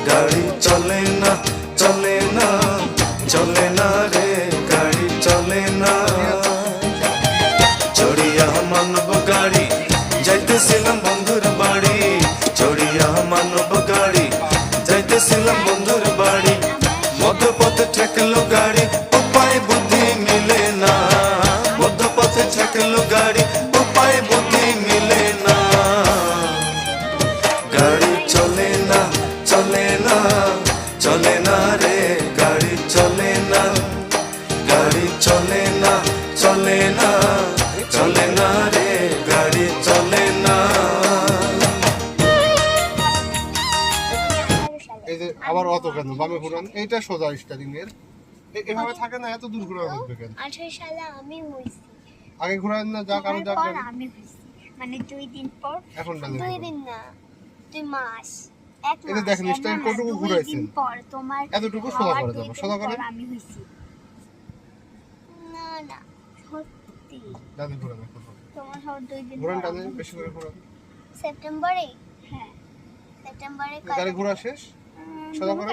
গাড়ি চলে না চলে না চলে না রে গাড়ি চলে না চড়িয়া মানব গাড়ি যাইতেছিলাম বন্ধুর বাড়ি চড়িয়া মানব গাড়ি যাইতেছিলাম বন্ধুর বাড়ি মধ্যপথে ঠেকলো গাড়ি উপায় বুদ্ধি মিলে না মধ্যপথে ঠেকলো গাড়ি উপায় বুদ্ধি মিলে না গাড়ি চলে না চলে না চলে না রে গাড়ি চলে না গাড়ি চলে না চলে না চলে না রে গাড়ি চলে না। এই যে আবার অত কেন বামে ঘুরান, এইটা সোজা স্টারিং এর, এভাবে থাকে না, এত দূর ঘুরানো লাগবে কেন? 18 সালে আমি হইছি, আগে ঘুরান না, যা কারো যা পর আমি হইছি, মানে 2 দিন পর, এখন ডানে 2 দিন না 2 মাস, এক মাস। এটা দেখেন স্টারিং কতটুকু ঘুরাইছেন, পর তোমার এতটুকু সোজা করে দাও, সোজা করে আমি হইছি। না না সত্যি ডানে ঘুরান, এখন তোমার সব 2 দিন ঘুরান ডানে, বেশি করে ঘুরান। সেপ্টেম্বরে, হ্যাঁ সেপ্টেম্বরে গাড়ি ঘোরা শেষ, সোজা করে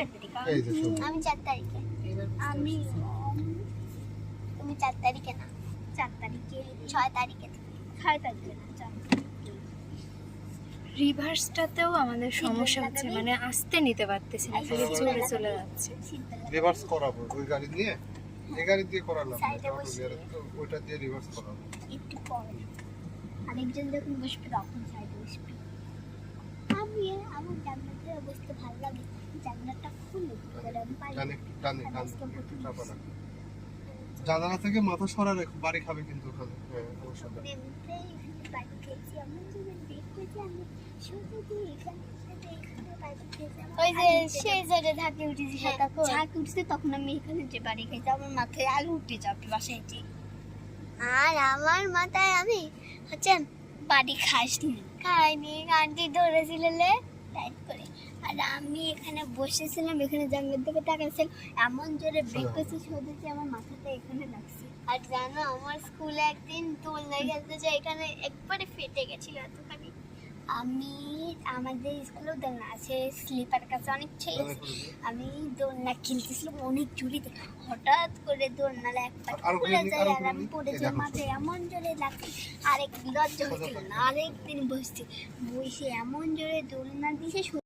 এই যে সোজা। আমি 4 তারিখে, আমি তুমি 4 তারিখে না, 4 তারিখে 6 তারিখে, 6 তারিখে না 4 রিভার্সটাতেও আমাদের সমস্যা হচ্ছে, মানে আসতে নিতে পারতেছি না, শুধু চলে চলে যাচ্ছে। রিভার্স করাবো ওই গাড়ি নিয়ে, এই গাড়ি দিয়ে করালাম না, সাইডে বসিয়ে। তো ওইটা দিয়ে রিভার্স করাবো। একটু পরে আরেকজন যখন বসবে তখন সাইডে বসবে। আমি আমার জানলাতে বসতে ভালো লাগে, জানলাটা খুলে ডানে ডানে ডানে চাপা না, জানালা থেকে মাথা সরা রেখো, বাড়ি খাবে কিন্তু ওখানে। হ্যাঁ অবশ্যই ওই যে সেই জায়গায় ঝাঁকি উঠেছি, ঝাঁকি উঠছে তখন আমি এখানে যে বাড়ি খাইছি, আমার মাথায় আলু উঠে যাবে বাসায় যে, আর আমার মাথায় আমি হচ্ছে বাড়ি খাইনি আন্টি ধরেছিল টাইট করে, আর আমি এখানে বসেছিলাম, এখানে জানলার দিকে তাকাচ্ছিলাম, এমন জোরে ব্রেক করেছে সোজা আমার মাথাটা এখানে লাগছে। আর জানো আমার স্কুলে একদিন দোলনা খেলতে যাই, এখানে একবারে ফেটে গেছিল এতখানি। আমি আমাদের স্কুলে দোলনা আছে, স্লিপার কাছে অনেক ছেলে, আমি দোলনা খেলতেছিলাম অনেক জোরে, হঠাৎ করে দোলনার এক পাট খুলে যায় আর আমি পড়ে যাই, মাথায় এমন জোরে লাগছে। আরেক লজ্জা হচ্ছিল না, আরেকদিন বসে এমন জোরে দোলনা দিয়েছে।